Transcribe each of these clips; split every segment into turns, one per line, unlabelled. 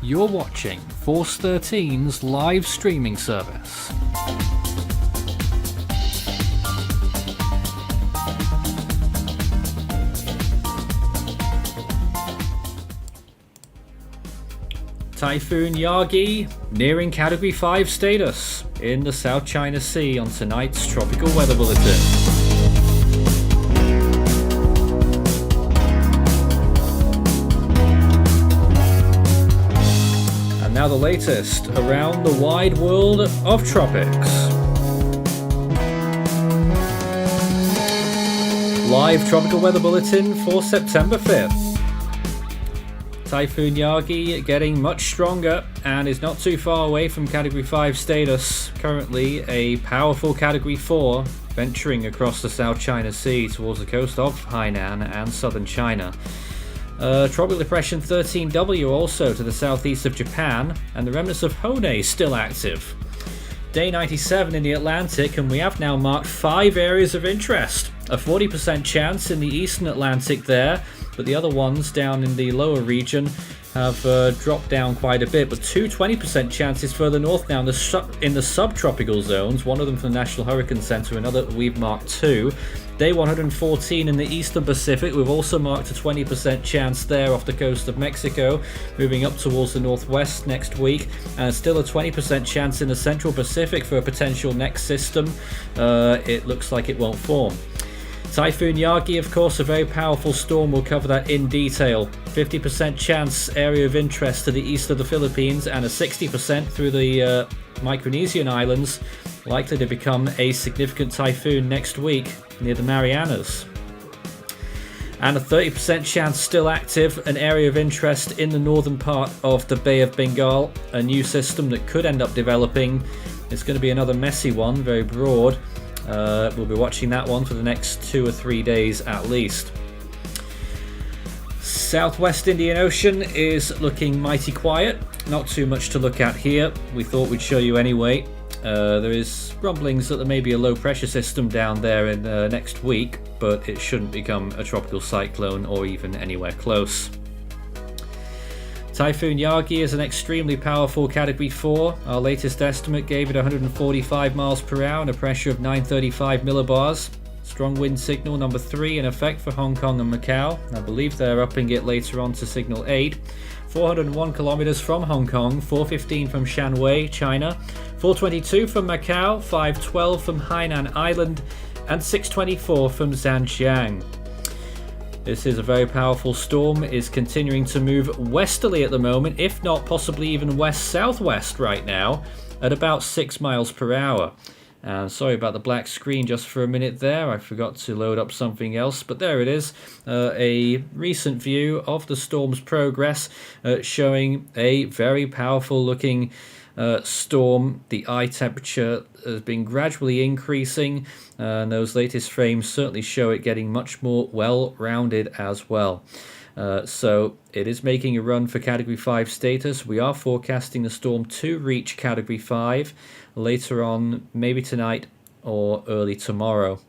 You're watching Force 13's live streaming service. Typhoon Yagi nearing Category 5 status in the South China Sea on tonight's Tropical Weather Bulletin. And now the latest around the wide world of tropics. Live Tropical Weather Bulletin for September 5th. Typhoon Yagi getting much stronger and is not too far away from Category 5 status. Currently a powerful Category 4 venturing across the South China Sea towards the coast of Hainan and southern China. Tropical Depression 13W also to the southeast of Japan, and the remnants of Hone still active. Day 97 in the Atlantic, and we have now marked 5 areas of interest. A 40% chance in the eastern Atlantic there, but the other ones down in the lower region have dropped down quite a bit. But 20% chances further north now in the subtropical zones, one of them from the National Hurricane Center, another we've marked 2. Day 114 in the eastern Pacific, we've also marked a 20% chance there off the coast of Mexico, moving up towards the northwest next week, and still a 20% chance in the central Pacific for a potential next system. It looks like it won't form. Typhoon Yagi, of course, a very powerful storm. We'll cover that in detail. 50% chance area of interest to the east of the Philippines, and a 60% through the Micronesian Islands, likely to become a significant typhoon next week near the Marianas. And a 30% chance still active, an area of interest in the northern part of the Bay of Bengal, a new system that could end up developing. It's going to be another messy one, very broad. We'll be watching that one for the next 2 or 3 days at least. Southwest Indian Ocean is looking mighty quiet. Not too much to look at here. We thought we'd show you anyway. There is rumblings that there may be a low pressure system down there in next week, but it shouldn't become a tropical cyclone or even anywhere close. Typhoon Yagi is an extremely powerful Category 4. Our latest estimate gave it 145 miles per hour and a pressure of 935 millibars. Strong wind signal number 3 in effect for Hong Kong and Macau. I believe they're upping it later on to signal 8. 401 kilometers from Hong Kong, 415 from Shanwei, China, 422 from Macau, 512 from Hainan Island, and 624 from Zhanjiang. This is a very powerful storm, is continuing to move westerly at the moment, if not possibly even west-southwest right now, at about 6 miles per hour. And sorry about the black screen just for a minute there, I forgot to load up something else, but there it is, a recent view of the storm's progress, showing a very powerful looking storm. The eye temperature has been gradually increasing, and those latest frames certainly show it getting much more well-rounded as well. So it is making a run for Category 5 status. We are forecasting the storm to reach Category 5 later on, maybe tonight or early tomorrow.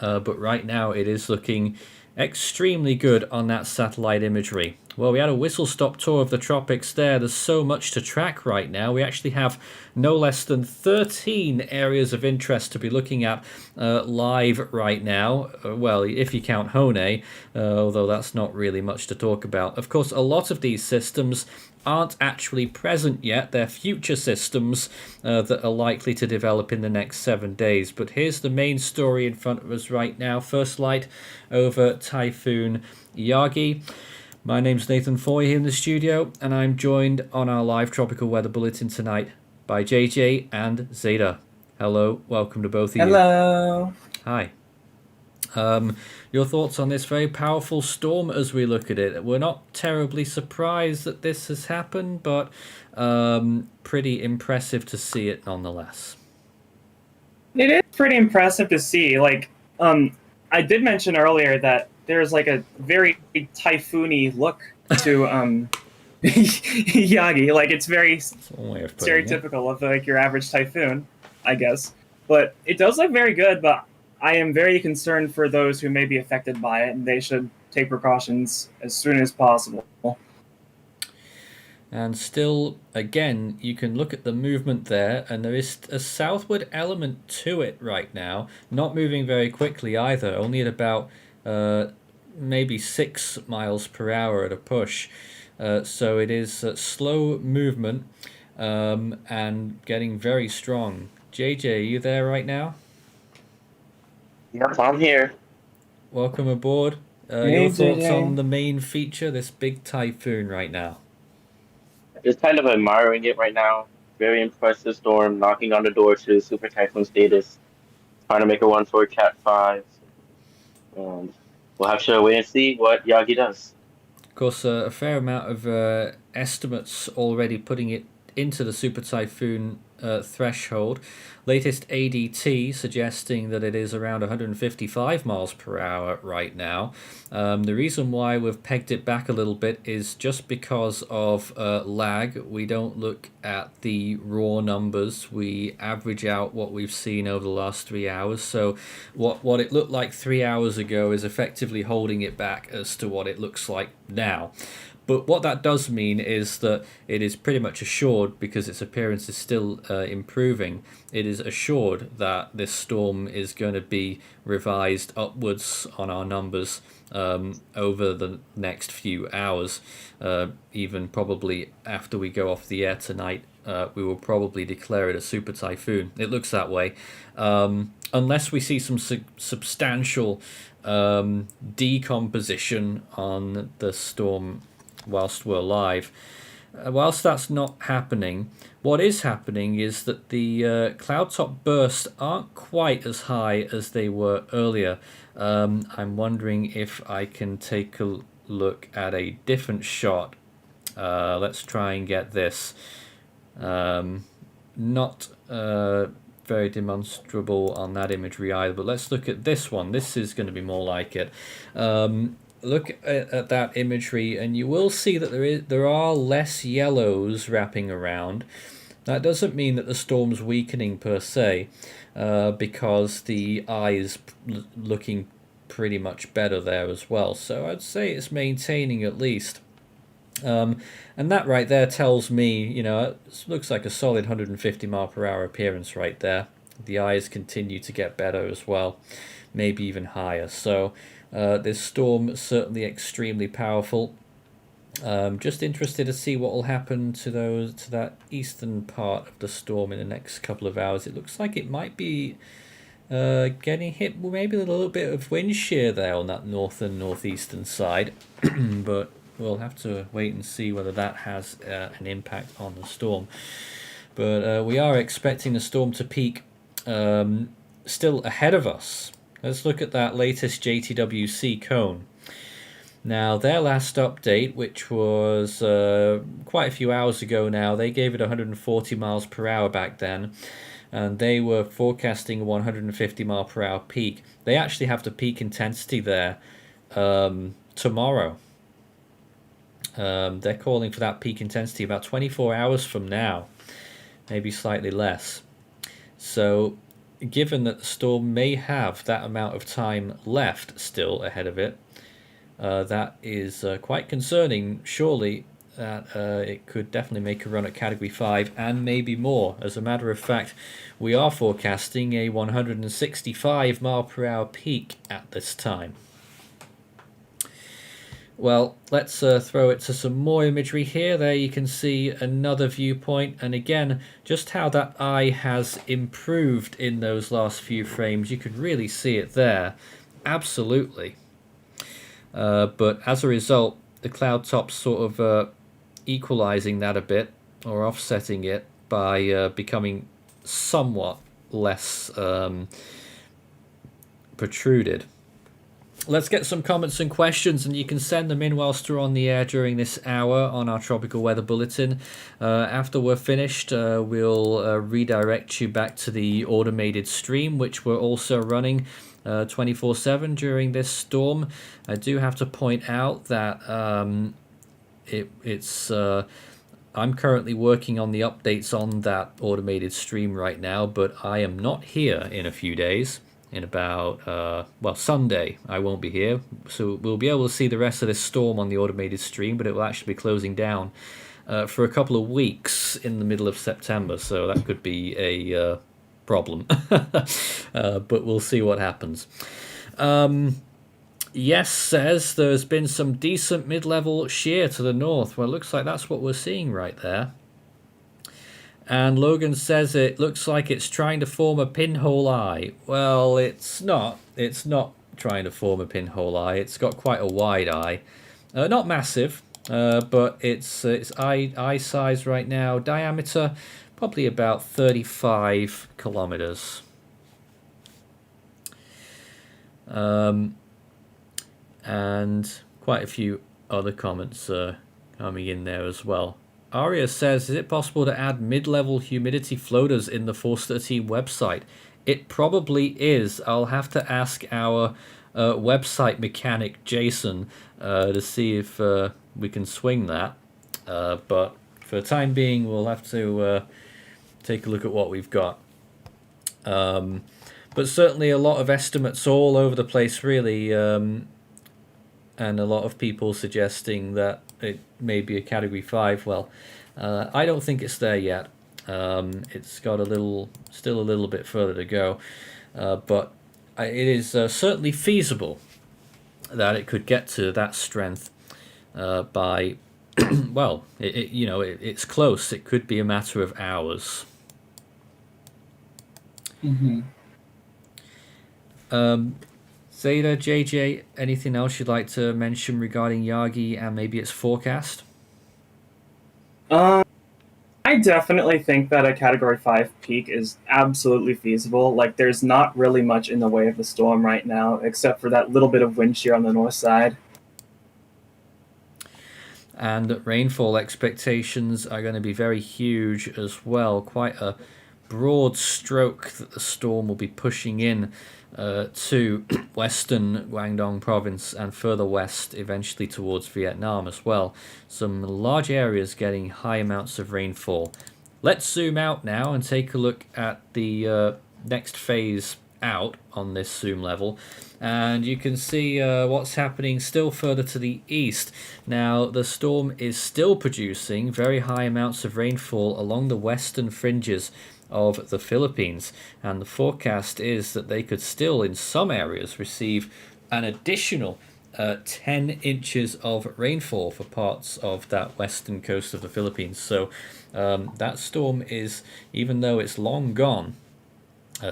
But right now it is looking extremely good on that satellite imagery. Well, we had a whistle-stop tour of the tropics there. There's so much to track right now. We actually have no less than 13 areas of interest to be looking at live right now. Well, if you count Hone, although that's not really much to talk about. Of course, a lot of these systems aren't actually present yet. They're future systems that are likely to develop in the next 7 days. But here's the main story in front of us right now. First light over Typhoon Yagi. My name's Nathan Foy here in the studio, and I'm joined on our live Tropical Weather Bulletin tonight by JJ and Zeta. Hello, welcome to both of you.
Hello.
Hi. Your thoughts on this very powerful storm as we look at it? We're not terribly surprised that this has happened, but pretty impressive to see it nonetheless.
It is pretty impressive to see. I did mention earlier that there's like a very typhoony look to Yagi. Like, it's very stereotypical of like your average typhoon, I guess. But it does look very good, but I am very concerned for those who may be affected by it, and they should take precautions as soon as possible.
And still, again, you can look at the movement there, and there is a southward element to it right now. Not moving very quickly either, only at about maybe 6 miles per hour at a push. So it is slow movement and getting very strong. JJ, are you there right now?
Yep, I'm here.
Welcome aboard.
Hey,
Your thoughts
JJ.
on the main feature, this big typhoon right now?
Just kind of admiring it right now. Very impressive storm, knocking on the door to super typhoon status. Trying to make a run for Cat 5. And we'll have to wait and see what Yagi does.
Of course, a fair amount of estimates already putting it into the super typhoon threshold. Latest ADT suggesting that it is around 155 miles per hour right now. The reason why we've pegged it back a little bit is just because of lag. We don't look at the raw numbers. We average out what we've seen over the last 3 hours. So what it looked like 3 hours ago is effectively holding it back as to what it looks like now. But what that does mean is that it is pretty much assured, because its appearance is still improving, it is assured that this storm is going to be revised upwards on our numbers over the next few hours. Even probably after we go off the air tonight, we will probably declare it a super typhoon. It looks that way. Unless we see some substantial decomposition on the storm whilst we're live. Whilst that's not happening, what is happening is that the cloud top bursts aren't quite as high as they were earlier. I'm wondering if I can take a look at a different shot. Let's try and get this. Not very demonstrable on that imagery either, but let's look at this one. This is going to be more like it. Look at that imagery, and you will see that there are less yellows wrapping around. That doesn't mean that the storm's weakening per se, because the eye is looking pretty much better there as well. So I'd say it's maintaining at least. And that right there tells me, it looks like a solid 150 mile per hour appearance right there. The eyes continue to get better as well, maybe even higher. So this storm is certainly extremely powerful. Just interested to see what will happen to that eastern part of the storm in the next couple of hours. It looks like it might be getting hit with maybe a little bit of wind shear there on that north and northeastern side, but we'll have to wait and see whether that has an impact on the storm. But we are expecting the storm to peak still ahead of us. Let's look at that latest JTWC cone. Now, their last update, which was quite a few hours ago now, they gave it 140 miles per hour back then, and they were forecasting a 150 mile per hour peak. They actually have the peak intensity there tomorrow. They're calling for that peak intensity about 24 hours from now, maybe slightly less. So given that the storm may have that amount of time left still ahead of it, that is quite concerning. Surely that it could definitely make a run at Category 5 and maybe more. As a matter of fact, we are forecasting a 165 mile per hour peak at this time. Well, let's throw it to some more imagery here. There you can see another viewpoint, and again, just how that eye has improved in those last few frames. You can really see it there, absolutely. But as a result, the cloud top's sort of equalizing that a bit, or offsetting it by becoming somewhat less protruded. Let's get some comments and questions, and you can send them in whilst we're on the air during this hour on our Tropical Weather Bulletin. After we're finished, we'll redirect you back to the automated stream, which we're also running 24/7 during this storm. I do have to point out that I'm currently working on the updates on that automated stream right now, but I am not here in a few days. In about, Sunday, I won't be here. So we'll be able to see the rest of this storm on the automated stream, but it will actually be closing down for a couple of weeks in the middle of September, so that could be a problem. But we'll see what happens. Yes says there's been some decent mid-level shear to the north. Well, it looks like that's what we're seeing right there. And Logan says it looks like it's trying to form a pinhole eye. Well, it's not. It's not trying to form a pinhole eye. It's got quite a wide eye. Not massive, but its eye size right now, diameter, probably about 35 kilometers. And quite a few other comments coming in there as well. Aria says, is it possible to add mid-level humidity floaters in the 413 website? It probably is. I'll have to ask our website mechanic, Jason, to see if we can swing that. But for the time being, we'll have to take a look at what we've got. But certainly a lot of estimates all over the place, really. And a lot of people suggesting that it may be a Category 5. Well, I don't think it's there yet. It's got still a little bit further to go. But it is certainly feasible that it could get to that strength by, well, it's close. It could be a matter of hours.
Mm-hmm.
Zeta, JJ, anything else you'd like to mention regarding Yagi and maybe its forecast?
I definitely think that a Category 5 peak is absolutely feasible. Like, there's not really much in the way of the storm right now, except for that little bit of wind shear on the north side.
And rainfall expectations are going to be very huge as well. Quite a broad stroke that the storm will be pushing in to western Guangdong province and further west, eventually towards Vietnam as well. Some large areas getting high amounts of rainfall. Let's zoom out now and take a look at the next phase out on this zoom level, and you can see what's happening still further to the east. Now the storm is still producing very high amounts of rainfall along the western fringes of the Philippines, and the forecast is that they could still in some areas receive an additional 10 inches of rainfall for parts of that western coast of the Philippines. So that storm is, even though it's long gone,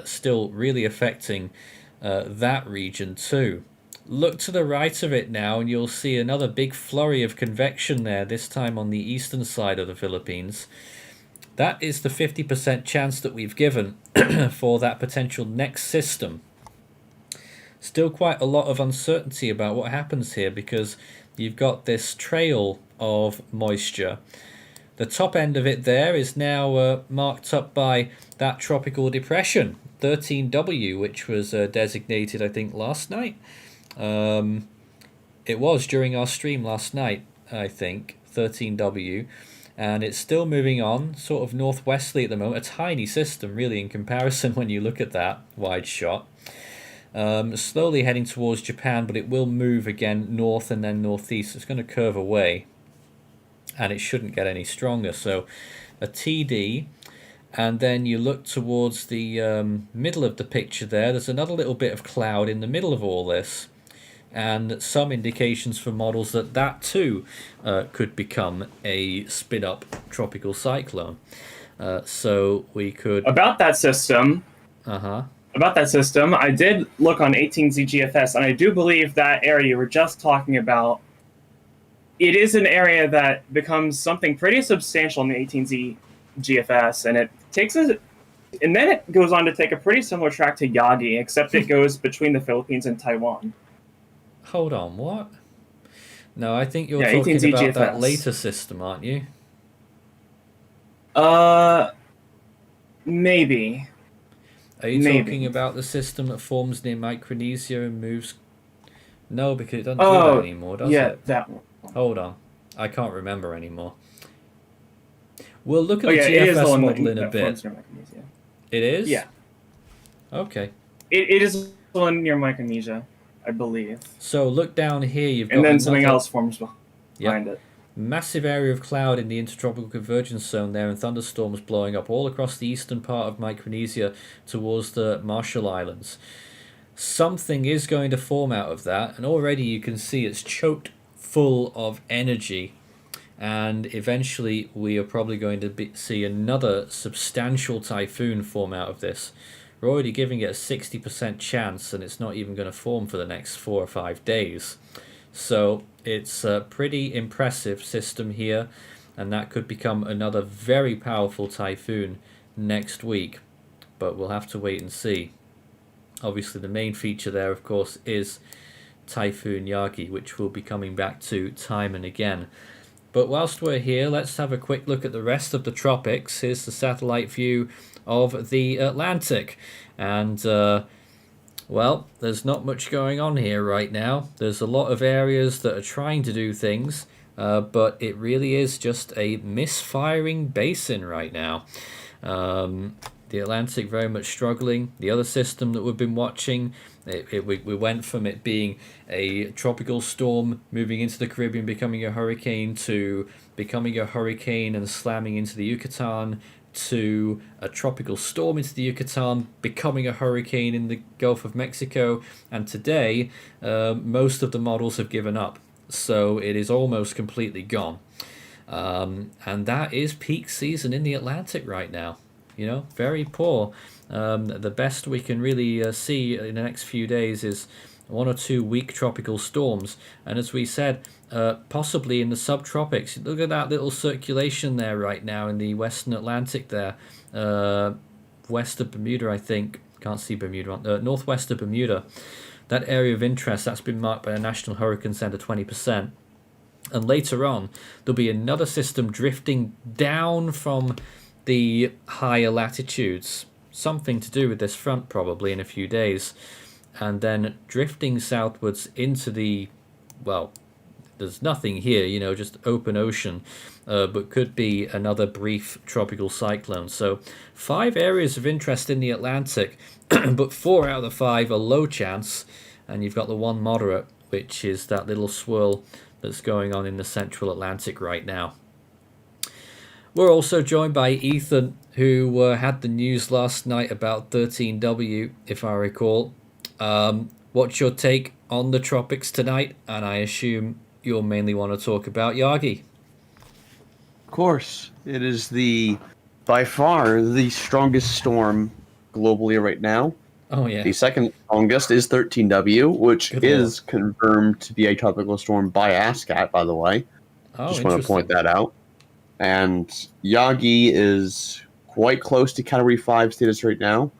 still really affecting that region too. Look to the right of it now and you'll see another big flurry of convection there, this time on the eastern side of the Philippines. That is the 50% chance that we've given for that potential next system. Still quite a lot of uncertainty about what happens here because you've got this trail of moisture. The top end of it there is now marked up by that tropical depression, 13W, which was designated, I think, last night. It was during our stream last night, I think, 13W. And it's still moving on, sort of northwesterly at the moment. A tiny system, really, in comparison when you look at that wide shot. Slowly heading towards Japan, but it will move again north and then northeast. It's going to curve away, and it shouldn't get any stronger. So a TD, and then you look towards the middle of the picture there. There's another little bit of cloud in the middle of all this, and some indications for models that that too could become a spin-up tropical cyclone. So we could...
About that system, I did look on 18Z GFS, and I do believe that area you were just talking about, it is an area that becomes something pretty substantial in the 18Z GFS, and it takes a... And then it goes on to take a pretty similar track to Yagi, except it goes between the Philippines and Taiwan.
Hold on, what? No, I think you're talking about GFS. That later system, aren't you?
Maybe.
Are you talking about the system that forms near Micronesia and moves? No, because it doesn't do that anymore, does it?
Yeah, that one.
Hold on. I can't remember anymore. We'll look at the GFS model in a bit. It is?
Yeah.
Okay.
It is one near Micronesia, I believe.
So look down here. You've got
and then something else forms behind it.
massive area of cloud in the intertropical convergence zone there, and thunderstorms blowing up all across the eastern part of Micronesia towards the Marshall Islands. Something is going to form out of that, and already you can see it's choked full of energy, and eventually we are probably going to see another substantial typhoon form out of this. We're already giving it a 60% chance, and it's not even going to form for the next 4 or 5 days. So it's a pretty impressive system here, and that could become another very powerful typhoon next week, but we'll have to wait and see. Obviously the main feature there, of course, is Typhoon Yagi, which we'll be coming back to time and again. But whilst we're here, let's have a quick look at the rest of the tropics. Here's the satellite view of the Atlantic, and well, there's not much going on here right now. There's a lot of areas that are trying to do things, but it really is just a misfiring basin right now. The Atlantic very much struggling. The other system that we've been watching, we went from it being a tropical storm moving into the Caribbean, becoming a hurricane, to becoming a hurricane and slamming into the Yucatan, to a tropical storm into the Yucatan, becoming a hurricane in the Gulf of Mexico, and today most of the models have given up. So it is almost completely gone. And that is peak season in the Atlantic right now. You know, very poor. The best we can really see in the next few days is 1 or 2 weak tropical storms. And as we said, possibly in the subtropics. Look at that little circulation there right now in the Western Atlantic there. West of Bermuda, I think. Can't see Bermuda. Northwest of Bermuda. That area of interest, that's been marked by a National Hurricane Center 20%. And later on, there'll be another system drifting down from the higher latitudes, something to do with this front probably in a few days, and then drifting southwards into the, well, there's nothing here, you know, just open ocean, but could be another brief tropical cyclone. So 5 areas of interest in the Atlantic, but 4 out of the 5 are low chance, and you've got the one moderate, which is that little swirl that's going on in the central Atlantic right now. We're also joined by Ethan, who had the news last night about 13W, if I recall. What's your take on the tropics tonight? And I assume you'll mainly want to talk about Yagi.
Of course. It is by far the strongest storm globally right now.
Oh, yeah.
The second strongest is 13W, which
Good
is confirmed to be a tropical storm by ASCAT, by the way.
Oh,
just want to point that out. And Yagi is quite close to Category 5 status right now.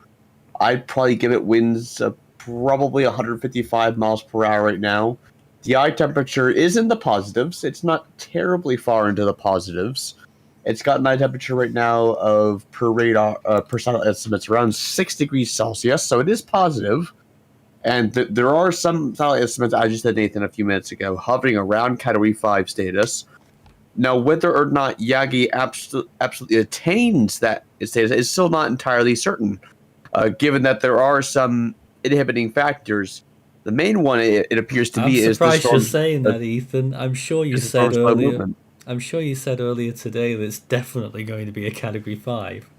I'd probably give it winds of probably 155 miles per hour right now. The eye temperature is in the positives. It's not terribly far into the positives. It's got an eye temperature right now of per satellite estimates around 6 degrees Celsius, so it is positive. And there are some satellite estimates, I just said Nathan a few minutes ago, hovering around Category 5 status. Now, whether or not Yagi absolutely attains that status is still not entirely certain, given that there are some inhibiting factors. The main one, it appears to be, is the storm.
I'm surprised you're saying that, Ethan. I'm sure you said earlier. I'm sure you said earlier today that it's definitely going to be a Category 5.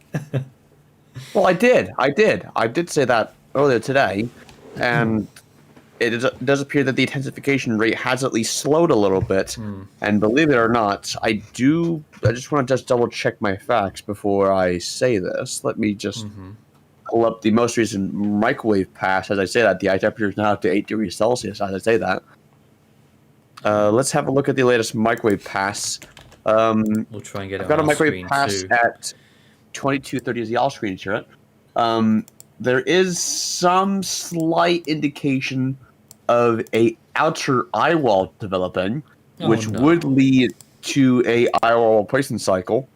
Well, I did say that earlier today, and it does appear that the intensification rate has at least slowed a little bit. And believe it or not, I just want to double check my facts before I say this. Let me just pull up the most recent microwave pass. As I say that, the eye temperature is now up to 8 degrees Celsius. As I say that, let's have a look at the latest microwave pass.
We'll try and get it.
I've got
on
a microwave
screen
pass
too.
at 2230 as the all screen share it. There is some slight indication of a outer eye wall developing, which would lead to a eye wall replacement cycle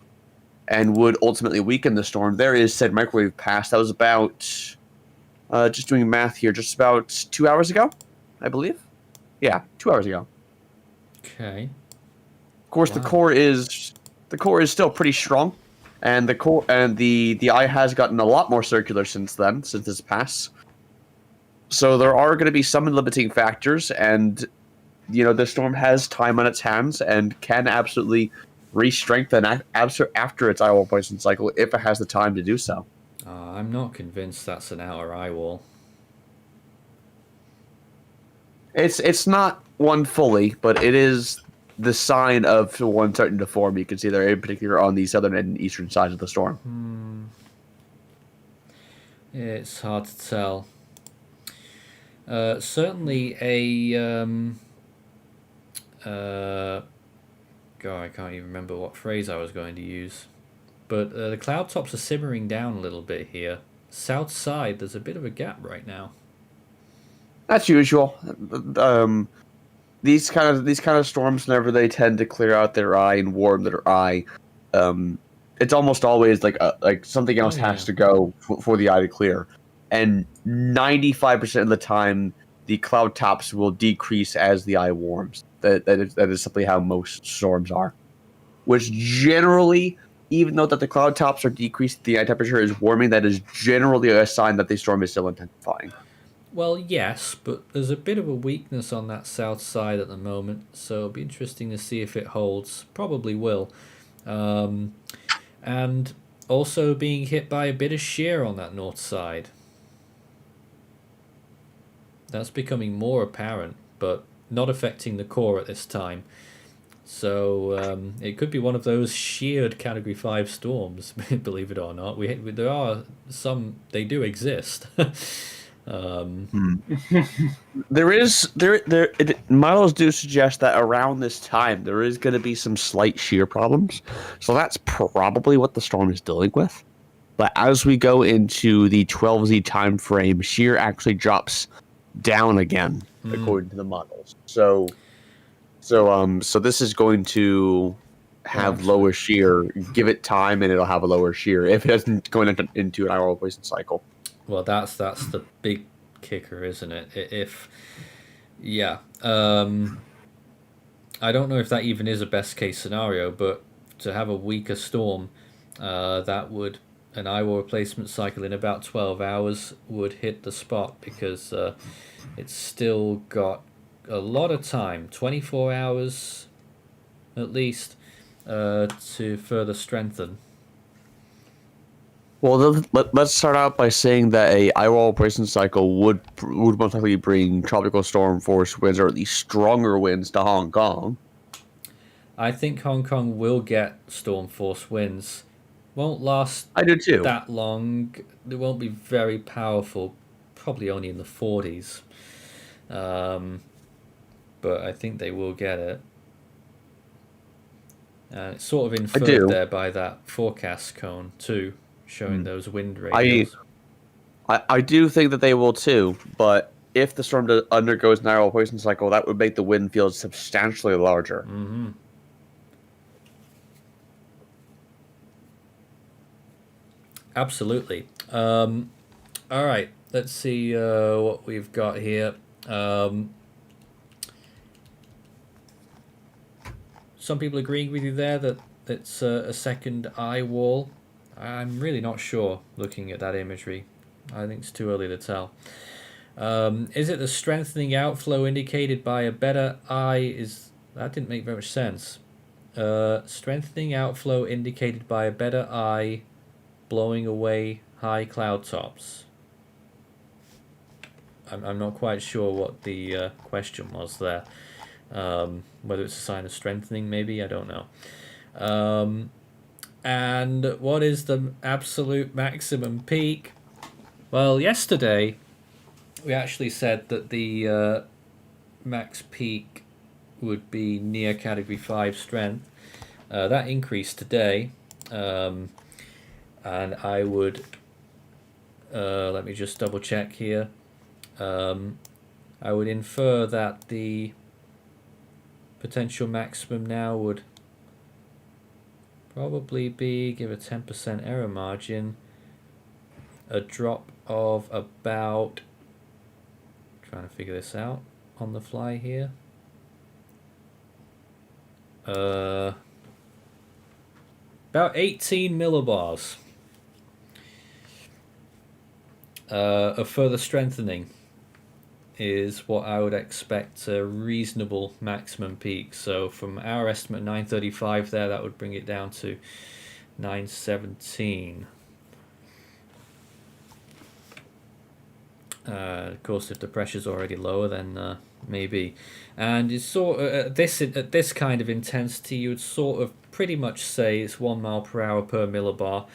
and would ultimately weaken the storm. There is said microwave pass. That was about, just doing math here, just about 2 hours ago, I believe. Yeah, 2 hours ago.
Okay.
Of course, the core is still pretty strong, and the eye has gotten a lot more circular since this pass. So there are going to be some limiting factors, and the storm has time on its hands and can absolutely re-strengthen after its eye wall poison cycle if it has the time to do so.
I'm not convinced that's an outer eye wall.
It's not one fully, but it is the sign of one starting to form. You can see there in particular on the southern and eastern sides of the storm.
It's hard to tell. Certainly a God, I can't even remember what phrase I was going to use. But the cloud tops are simmering down a little bit here. South side, there's a bit of a gap right now.
That's usual. These kind of storms, whenever they tend to clear out their eye and warm their eye, it's almost always like something else has to go for the eye to clear. And 95% of the time, the cloud tops will decrease as the eye warms. That is simply how most storms are. Which generally, even though that the cloud tops are decreased, the eye temperature is warming. That is generally a sign that the storm is still intensifying.
Well, yes, but there's a bit of a weakness on that south side at the moment, so it'll be interesting to see if it holds. Probably will. And also being hit by a bit of shear on that north side. That's becoming more apparent, but not affecting the core at this time. So it could be one of those sheared Category 5 storms, believe it or not. There are some, they do exist.
Models do suggest that around this time there is going to be some slight shear problems, so that's probably what the storm is dealing with. But as we go into the 12Z time frame, shear actually drops down again according to the models. So this is going to have lower shear. Give it time, and it'll have a lower shear if it doesn't go into an eye wall poison cycle.
Well, that's the big kicker, isn't it? I don't know if that even is a best case scenario, but to have a weaker storm, that would an eye wall replacement cycle in about 12 hours would hit the spot, because it's still got a lot of time, 24 hours at least, to further strengthen.
Well, let's start out by saying that a eye wall replacement cycle would most likely bring tropical storm force winds, or at least stronger winds, to Hong Kong.
I think Hong Kong will get storm force winds. Won't last
I do too.
that long. They won't be very powerful, probably only in the 40s. But I think they will get it. It's sort of inferred there by that forecast cone too, showing those wind radios.
I do think that they will too, but if the storm undergoes an eye wall poison cycle, that would make the wind field substantially larger.
Mm-hmm. Absolutely. All right, let's see what we've got here. Some people agreeing with you there that it's a second eye wall. I'm really not sure looking at that imagery. I think it's too early to tell. Is it the strengthening outflow indicated by a better eye? That didn't make very much sense. Strengthening outflow indicated by a better eye blowing away high cloud tops. I'm not quite sure what the question was there. Whether it's a sign of strengthening, maybe, I don't know. And what is the absolute maximum peak? Well, yesterday we actually said that the max peak would be near Category 5 strength. That increased today, and I would let me just double check here. I would infer that the potential maximum now would probably be, give a 10% error margin, a drop of about, trying to figure this out on the fly here, about 18 millibars of further strengthening is what I would expect a reasonable maximum peak. So from our estimate 935 there, that would bring it down to 917. Of course, if the pressure's already lower, then maybe. And it's sort of at this kind of intensity, you would sort of pretty much say it's 1 mile per hour per millibar.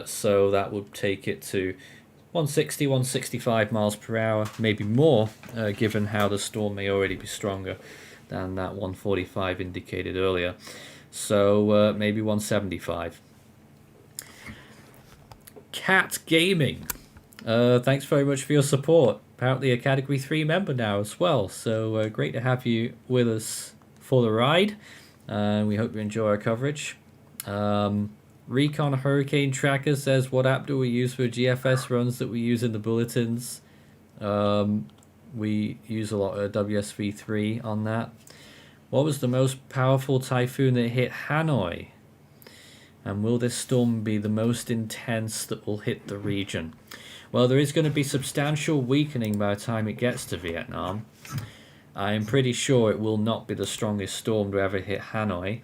So that would take it to 160, 165 miles per hour, maybe more, given how the storm may already be stronger than that 145 indicated earlier. So maybe 175. Cat Gaming. Thanks very much for your support. Apparently a Category 3 member now as well. So great to have you with us for the ride. We hope you enjoy our coverage. Recon Hurricane Tracker says, what app do we use for GFS runs that we use in the bulletins? We use a lot of WSV3 on that. What was the most powerful typhoon that hit Hanoi? And will this storm be the most intense that will hit the region? Well, there is going to be substantial weakening by the time it gets to Vietnam. I'm pretty sure it will not be the strongest storm to ever hit Hanoi.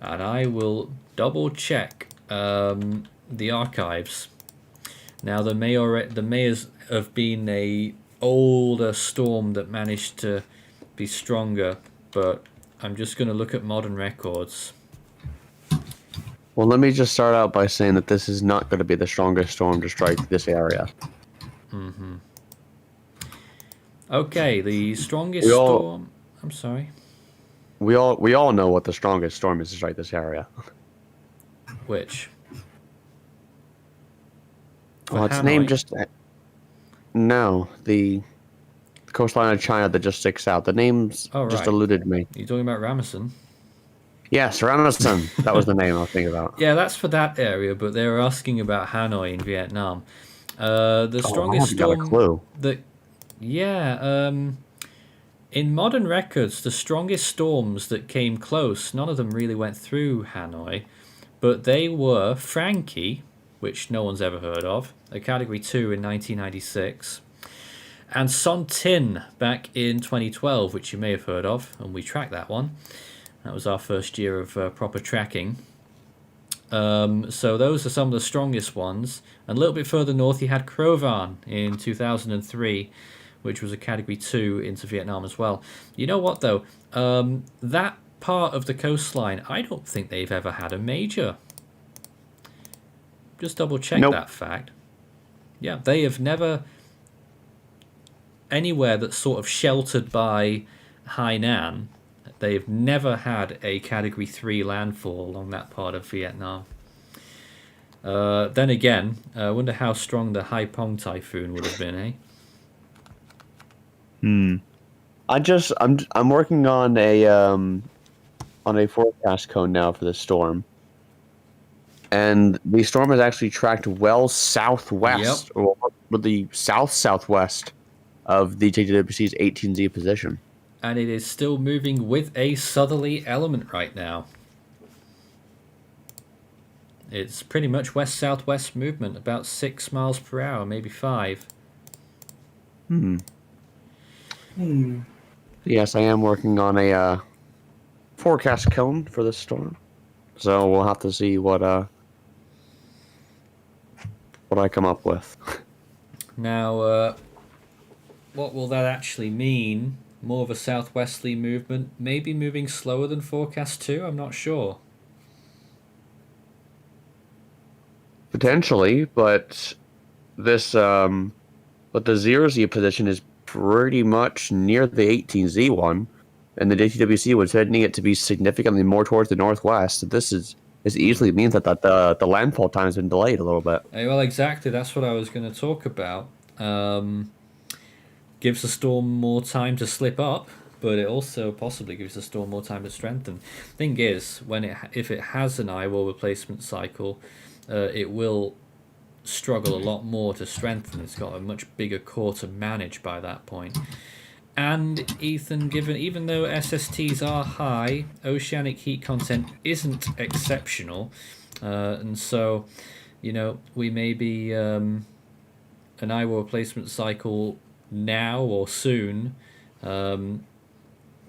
And I will double check the archives. Now, there may have been a older storm that managed to be stronger, but I'm just going to look at modern records.
Well, let me just start out by saying that this is not going to be the strongest storm to strike this area.
Mm-hmm. Okay, the strongest storm... I'm sorry.
We all know what the strongest storm is to strike this area.
Which?
Well, its name just... No, the coastline of China that just sticks out. The name's just eluded me.
You're talking about Ramazan?
Yes, Ramazan. That was the name I was thinking about.
Yeah, that's for that area, but they were asking about Hanoi in Vietnam. The strongest storm...
got a clue.
In modern records, the strongest storms that came close, none of them really went through Hanoi, but they were Frankie, which no one's ever heard of, a Category 2 in 1996, and Son Tin back in 2012, which you may have heard of, and we tracked that one. That was our first year of proper tracking. So those are some of the strongest ones. And a little bit further north, you had Crovan in 2003, which was a Category 2 into Vietnam as well. You know what, though? That part of the coastline, I don't think they've ever had a major. Just double-check that fact. Yeah, they have never... Anywhere that's sort of sheltered by Hainan, they've never had a Category 3 landfall along that part of Vietnam. Then again, I wonder how strong the Haiphong typhoon would have been, eh?
I'm working on a forecast cone now for the storm, and the storm is actually tracked well southwest, or the southwest of the JWC's 18Z position.
And it is still moving with a southerly element right now. It's pretty much west-southwest movement, about 6 miles per hour, maybe 5.
Yes, I am working on a forecast cone for this storm, so we'll have to see what I come up with.
Now, what will that actually mean? More of a southwesterly movement, maybe moving slower than forecast 2, I'm not sure.
Potentially, but this but the 0Z position is pretty much near the 18Z one, and the JTWC was heading it to be significantly more towards the northwest. This easily means that the landfall time has been delayed a little bit.
Well, exactly, that's what I was going to talk about. Gives the storm more time to slip up, but it also possibly gives the storm more time to strengthen. Thing is, if it has an eyewall replacement cycle, it will struggle a lot more to strengthen. It's got a much bigger core to manage by that point. And Ethan, even though SSTs are high, oceanic heat content isn't exceptional, and so, we may be an eyewall replacement cycle now or soon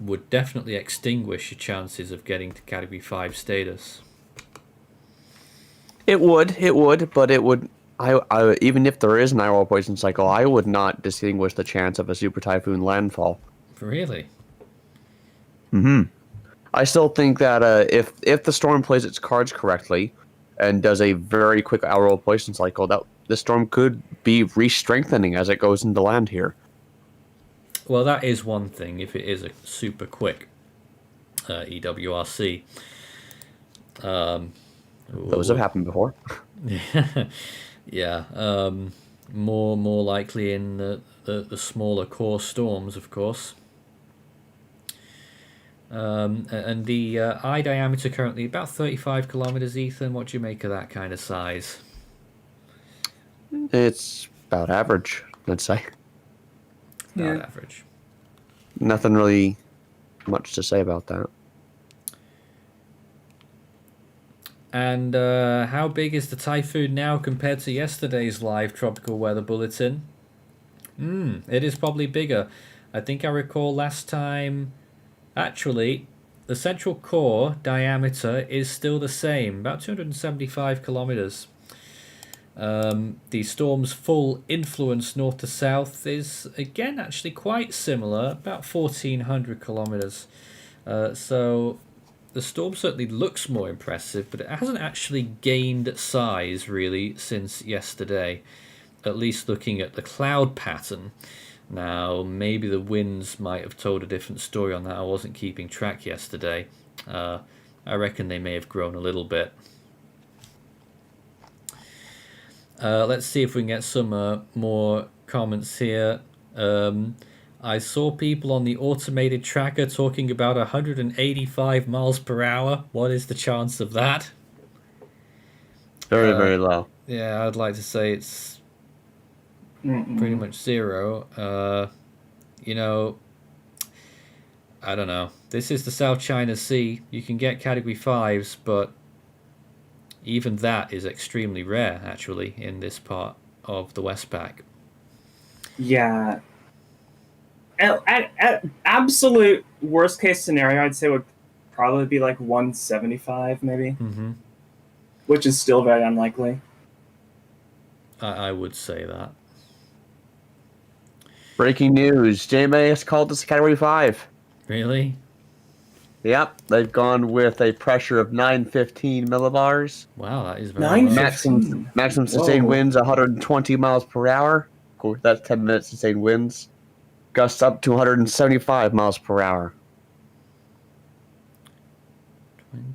would definitely extinguish your chances of getting to Category 5 status.
It would, but it would. I even if there is an IRL poison cycle, I would not distinguish the chance of a super typhoon landfall.
Really?
I still think that if the storm plays its cards correctly and does a very quick IRL poison cycle, that the storm could be re-strengthening as it goes into land here.
Well, that is one thing, if it is a super quick EWRC.
Those have happened before.
Yeah. More likely in the smaller core storms, of course. And the eye diameter currently about 35 kilometers, Ethan. What do you make of that kind of size?
It's about average, I'd say.
About average.
Nothing really much to say about that.
And how big is the typhoon now compared to yesterday's live tropical weather bulletin? It is probably bigger. I think I recall last time. Actually, the central core diameter is still the same, about 275 kilometers. The storm's full influence north to south is again actually quite similar, about 1400 kilometers. So the storm certainly looks more impressive, but it hasn't actually gained size really since yesterday, at least looking at the cloud pattern. Now, maybe the winds might have told a different story on that. I wasn't keeping track yesterday. I reckon they may have grown a little bit. Let's see if we can get some more comments here. I saw people on the automated tracker talking about 185 miles per hour. What is the chance of that?
Very low.
Yeah, I'd like to say it's pretty much zero. You know, I don't know. This is the South China Sea. You can get Category 5s, but even that is extremely rare, actually, in this part of the Westpac.
Yeah. At absolute worst case scenario, I'd say would probably be like 175, maybe, which is still very unlikely.
I would say that.
Breaking news: JMA has called this Category 5.
Really?
Yep, they've gone with a pressure of 915 millibars.
Wow, that is very low.
Maximum sustained winds 120 miles per hour. Of course, that's 10 minutes sustained winds. Gusts up to 175 miles per hour.
20.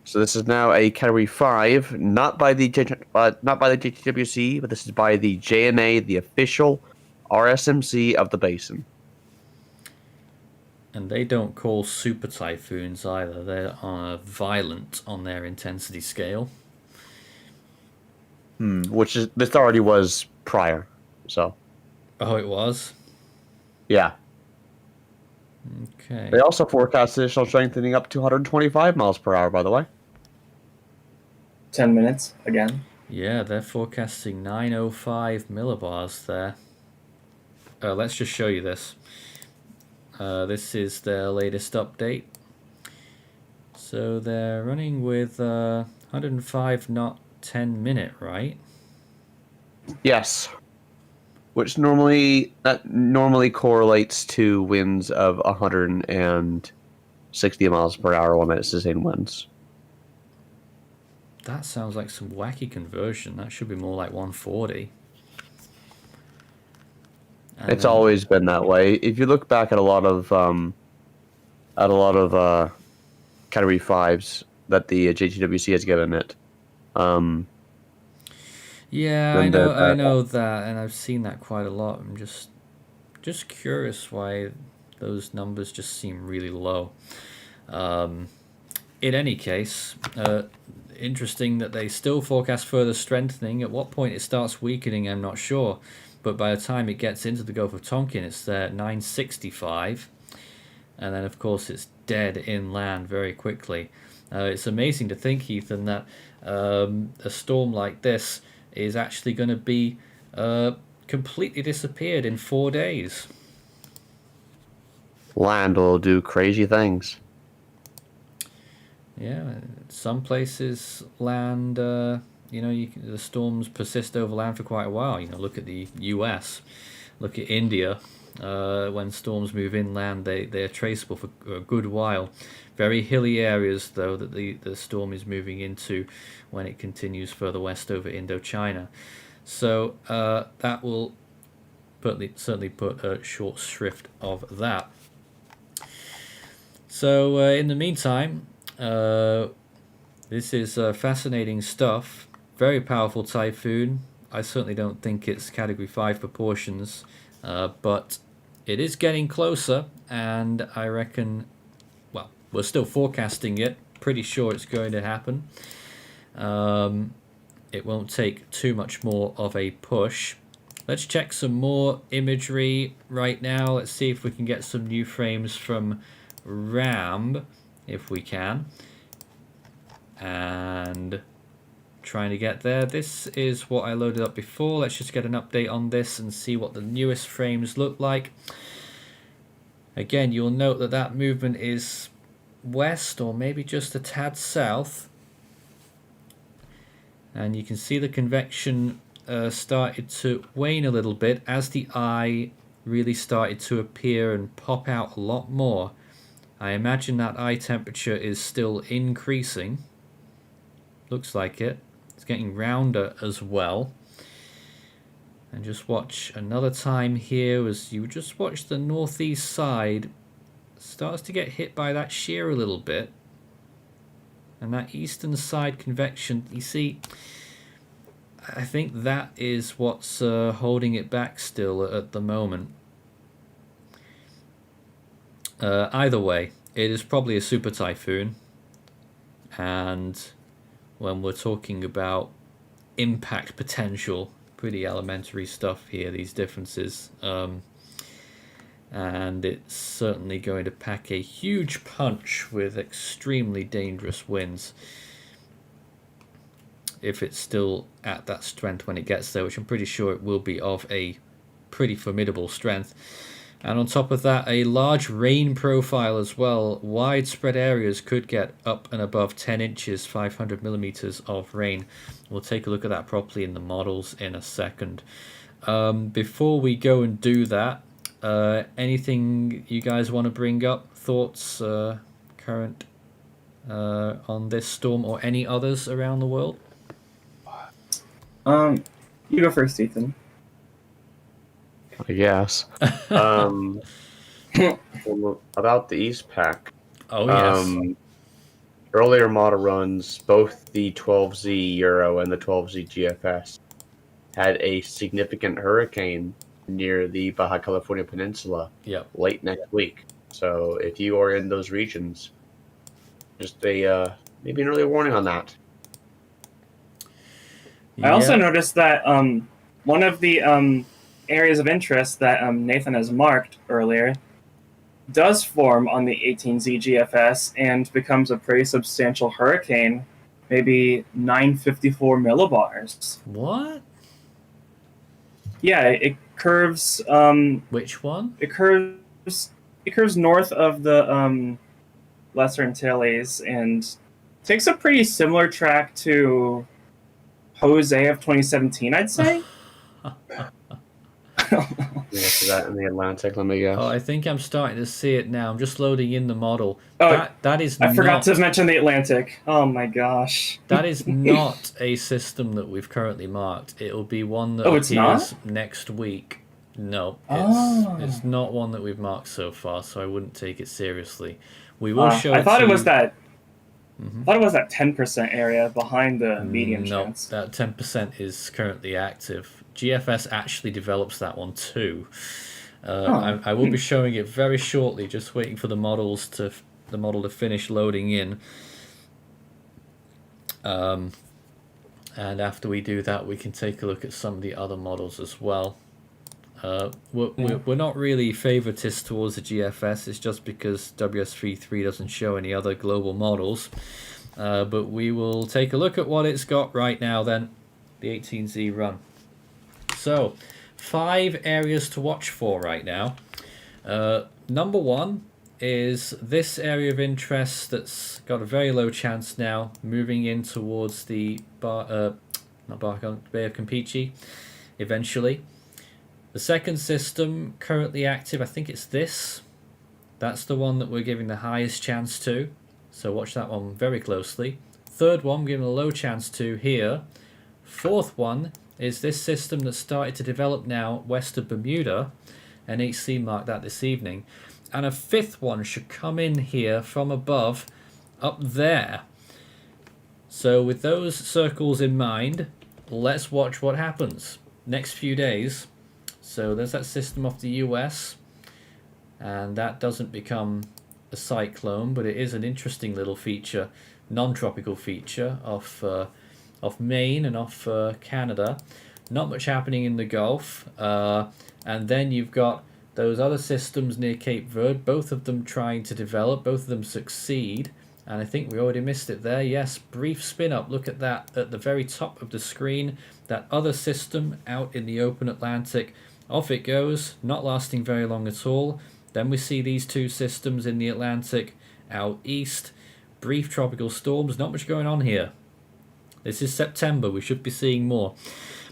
So this is now a Category 5, not by the JTWC, but this is by the JMA, the official RSMC of the basin.
And they don't call super typhoons either. They're violent on their intensity scale.
Which is this already was prior, so.
Oh, it was?
Yeah.
Okay.
They also forecast additional strengthening up to 125 miles per hour, by the way.
10 minutes again.
Yeah, they're forecasting 905 millibars there. Let's just show you this. This is their latest update. So they're running with 105 knot 10 minute, right?
Yes. Which normally correlates to winds of 160 miles per hour when it's sustained winds.
That sounds like some wacky conversion. That should be more like 140.
It's always been that way. If you look back at a lot of Category 5s that the JTWC has given it.
Yeah, I know that, and I've seen that quite a lot. I'm just curious why those numbers just seem really low. In any case, interesting that they still forecast further strengthening. At what point it starts weakening, I'm not sure. But by the time it gets into the Gulf of Tonkin, it's there at 965. And then, of course, it's dead inland very quickly. It's amazing to think, Ethan, that a storm like this is actually going to be completely disappeared in 4 days.
Land will do crazy things.
Yeah, some places land, the storms persist over land for quite a while. Look at the US, look at India. When storms move inland, they are traceable for a good while. Very hilly areas, though, that the storm is moving into when it continues further west over Indochina. So that will certainly put a short shrift of that. So in the meantime, this is fascinating stuff. Very powerful typhoon. I certainly don't think it's Category 5 proportions, but it is getting closer, and I reckon, well, we're still forecasting it. Pretty sure it's going to happen. It won't take too much more of a push. Let's check some more imagery right now. Let's see if we can get some new frames from RAM, if we can. And trying to get there. This is what I loaded up before. Let's just get an update on this and see what the newest frames look like. Again, you'll note that that movement is west or maybe just a tad south. And you can see the convection started to wane a little bit as the eye really started to appear and pop out a lot more. I imagine that eye temperature is still increasing. Looks like it. It's getting rounder as well. And just watch another time here as you just watch the northeast side starts to get hit by that shear a little bit. And that eastern side convection, you see, I think that is what's holding it back still at the moment. Either way, it is probably a super typhoon, and when we're talking about impact potential, pretty elementary stuff here, these differences, and it's certainly going to pack a huge punch with extremely dangerous winds if it's still at that strength when it gets there, which I'm pretty sure it will be of a pretty formidable strength. And on top of that, a large rain profile as well. Widespread areas could get up and above 10 inches, 500 millimeters of rain. We'll take a look at that properly in the models in a second. Before we go and do that, anything you guys want to bring up? Thoughts current on this storm or any others around the world?
You go first, Ethan.
I guess. About the East Pack.
Oh, yes.
Earlier model runs, both the 12Z Euro and the 12Z GFS had a significant hurricane near the Baja California Peninsula late next week. So if you are in those regions, just maybe an early warning on that.
I also noticed that one of the areas of interest that Nathan has marked earlier does form on the 18Z GFS and becomes a pretty substantial hurricane, maybe 954 millibars.
What?
Yeah, it curves.
Which one?
It curves north of the Lesser Antilles and takes a pretty similar track to Jose of 2017, I'd say.
After that in the Atlantic, let me guess.
Oh, I think I'm starting to see it now. I'm just loading in the model.
Oh,
that is.
I forgot to mention the Atlantic. Oh my gosh.
That is not a system that we've currently marked. It'll be one that appears next week. No, it's not one that we've marked so far, so I wouldn't take it seriously. We will show.
I thought it was that. I thought it was that 10% area behind the medium chance.
No, that 10% is currently active. GFS actually develops that one too. I will be showing it very shortly. Just waiting for the model to finish loading in. And after we do that, we can take a look at some of the other models as well. We're not really favourites towards the GFS. It's just because WS33 doesn't show any other global models. But we will take a look at what it's got right now then. The 18Z run. So, 5 areas to watch for right now. Number 1 is this area of interest that's got a very low chance now, moving in towards the Bay of Campeche eventually. The second system currently active, I think it's this. That's the one that we're giving the highest chance to, so watch that one very closely. Third one we're giving a low chance to here. Fourth one is this system that's started to develop now west of Bermuda. NHC marked that this evening. And a fifth one should come in here from above up there. So with those circles in mind, let's watch what happens next few days. So there's that system off the US, and that doesn't become a cyclone, but it is an interesting little feature, non-tropical feature off Maine and off Canada. Not much happening in the Gulf, and then you've got those other systems near Cape Verde, both of them trying to develop, both of them succeed, and I think we already missed it there. Yes, brief spin up, look at that at the very top of the screen, that other system out in the open Atlantic. Off it goes, not lasting very long at all. Then we see these two systems in the Atlantic out east, brief tropical storms, not much going on here. This is September, we should be seeing more.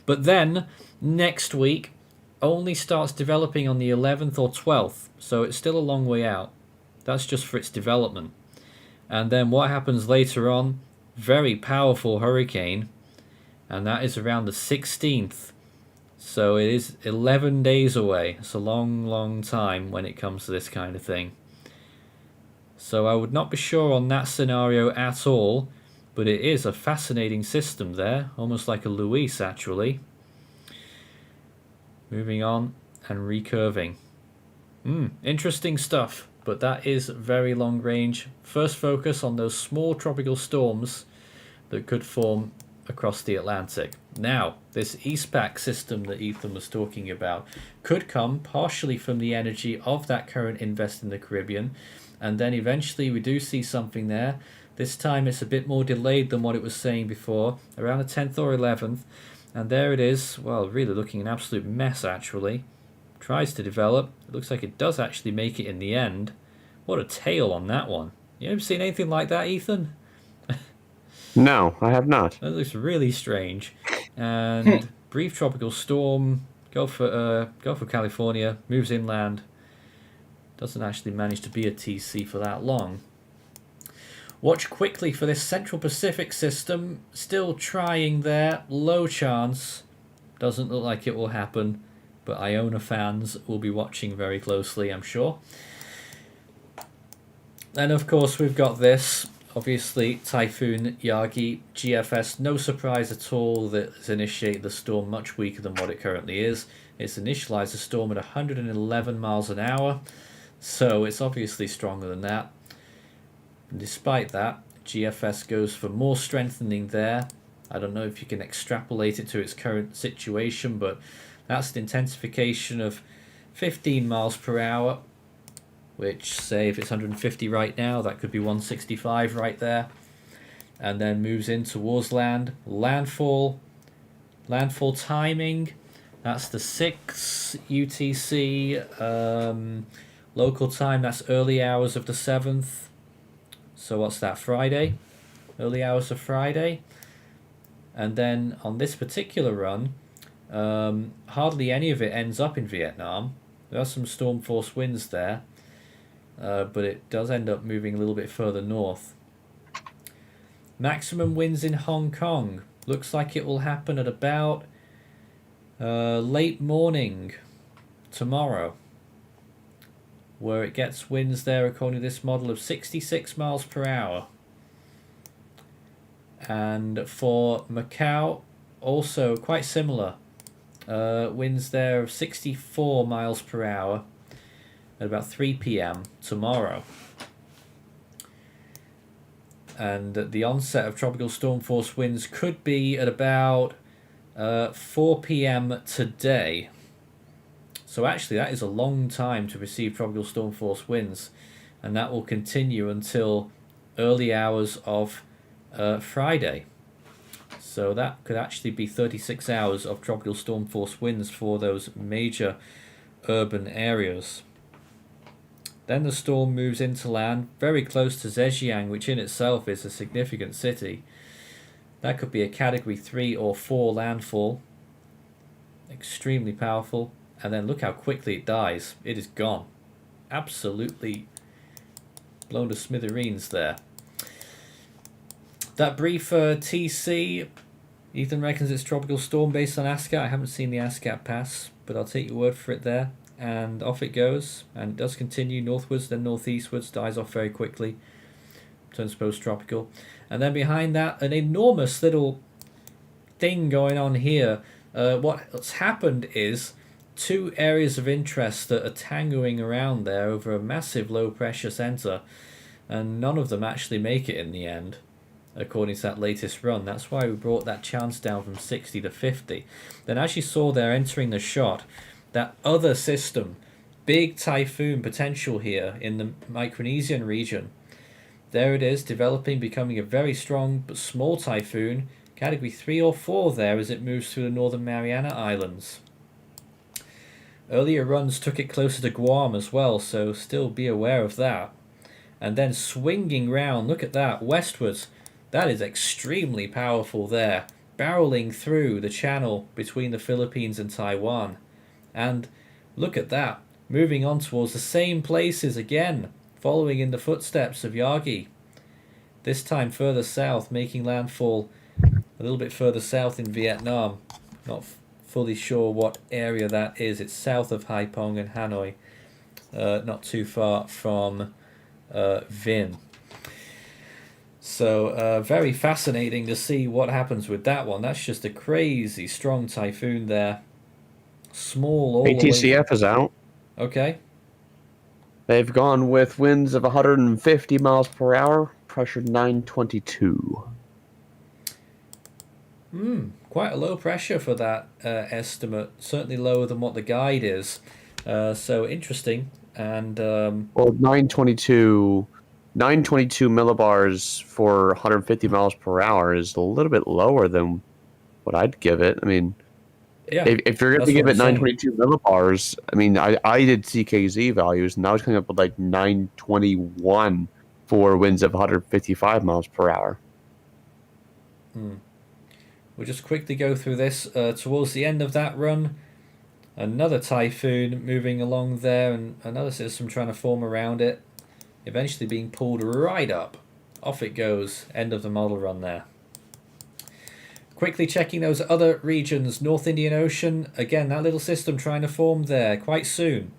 But then, next week, only starts developing on the 11th or 12th, so it's still a long way out. That's just for its development. And then what happens later on? Very powerful hurricane, and that is around the 16th. So it is 11 days away. It's a long, long time when it comes to this kind of thing. So I would not be sure on that scenario at all, but it is a fascinating system there, almost like a Luis actually. Moving on and recurving. Interesting stuff, but that is very long range. First focus on those small tropical storms that could form across the Atlantic. Now, this EastPac system that Ethan was talking about could come partially from the energy of that current invest in the Caribbean, and then eventually we do see something there. This time it's a bit more delayed than what it was saying before, around the 10th or 11th, and there it is. Well, really looking an absolute mess actually. Tries to develop. It looks like it does actually make it in the end. What a tail on that one. You ever seen anything like that, Ethan?
No, I have not.
That looks really strange. And brief tropical storm, Gulf of California, moves inland. Doesn't actually manage to be a TC for that long. Watch quickly for this Central Pacific system. Still trying there. Low chance. Doesn't look like it will happen. But Iona fans will be watching very closely, I'm sure. And of course we've got this. Obviously, Typhoon Yagi, GFS, no surprise at all that it's initiated the storm much weaker than what it currently is. It's initialized the storm at 111 miles an hour, so it's obviously stronger than that. And despite that, GFS goes for more strengthening there. I don't know if you can extrapolate it to its current situation, but that's an intensification of 15 miles per hour. Which, say, if it's 150 right now, that could be 165 right there. And then moves in towards land. Landfall timing. That's the 6 UTC. Local time, that's early hours of the 7th. So what's that, Friday? Early hours of Friday. And then on this particular run, hardly any of it ends up in Vietnam. There are some storm force winds there. But it does end up moving a little bit further north. Maximum winds in Hong Kong. Looks like it will happen at about late morning tomorrow, where it gets winds there according to this model of 66 miles per hour. And for Macau, also quite similar. Winds there of 64 miles per hour. At about 3 p.m. tomorrow. And the onset of tropical storm force winds could be at about 4 p.m. today. So actually that is a long time to receive tropical storm force winds, and that will continue until early hours of Friday. So that could actually be 36 hours of tropical storm force winds for those major urban areas. Then the storm moves into land very close to Zhejiang, which in itself is a significant city. That could be a category 3 or 4 landfall. Extremely powerful. And then look how quickly it dies. It is gone. Absolutely blown to smithereens there. That brief TC, Ethan reckons it's tropical storm based on ASCAP. I haven't seen the ASCAP pass, but I'll take your word for it there. And off it goes, and it does continue northwards, then northeastwards, dies off very quickly, turns post-tropical. And then behind that, an enormous little thing going on here. What's happened is 2 areas of interest that are tangoing around there over a massive low-pressure center, and none of them actually make it in the end, according to that latest run. That's why we brought that chance down from 60 to 50. Then as you saw there entering the shot, that other system, big typhoon potential here in the Micronesian region. There it is, developing, becoming a very strong but small typhoon, category 3 or 4 there as it moves through the northern Mariana Islands. Earlier runs took it closer to Guam as well, so still be aware of that. And then swinging round, look at that, westwards. That is extremely powerful there, barreling through the channel between the Philippines and Taiwan. And look at that, moving on towards the same places again, following in the footsteps of Yagi. This time further south, making landfall a little bit further south in Vietnam. Not fully sure what area that is. It's south of Haiphong and Hanoi, not too far from Vinh. So very fascinating to see what happens with that one. That's just a crazy strong typhoon there. Small all
ATCF is out.
Okay.
They've gone with winds of 150 miles per hour, pressure 922.
Quite a low pressure for that estimate. Certainly lower than what the guide is. So interesting. And
well, 922 millibars for 150 miles per hour is a little bit lower than what I'd give it. I mean,
yeah,
if you're going to give it 922 millibars, I mean, I did CKZ values, and I was coming up with like 921 for winds of 155 miles per hour.
We'll just quickly go through this. Towards the end of that run, another typhoon moving along there, and another system trying to form around it, eventually being pulled right up. Off it goes. End of the model run there. Quickly checking those other regions. North Indian Ocean, again, that little system trying to form there quite soon.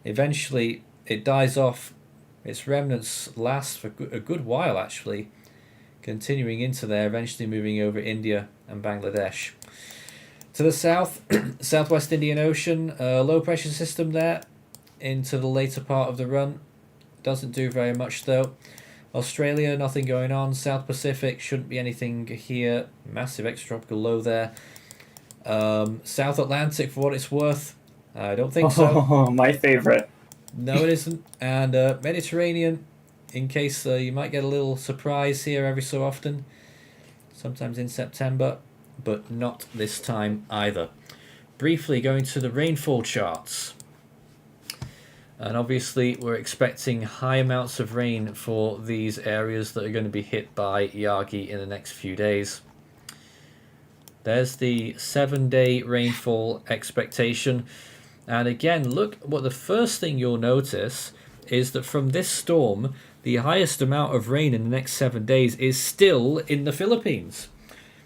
Eventually, it dies off. Its remnants last for a good while, actually. Continuing into there, eventually moving over India and Bangladesh. To the south, Southwest Indian Ocean, low pressure system there into the later part of the run. Doesn't do very much though. Australia, nothing going on. South Pacific, shouldn't be anything here. Massive extratropical low there. South Atlantic, for what it's worth, I don't think so.
Oh, my favorite.
No, it isn't. And Mediterranean, in case you might get a little surprise here every so often. Sometimes in September, but not this time either. Briefly going to the rainfall charts. And obviously we're expecting high amounts of rain for these areas that are going to be hit by Yagi in the next few days. There's the 7-day rainfall expectation. And again, look, what the first thing you'll notice is that from this storm, the highest amount of rain in the next 7 days is still in the Philippines.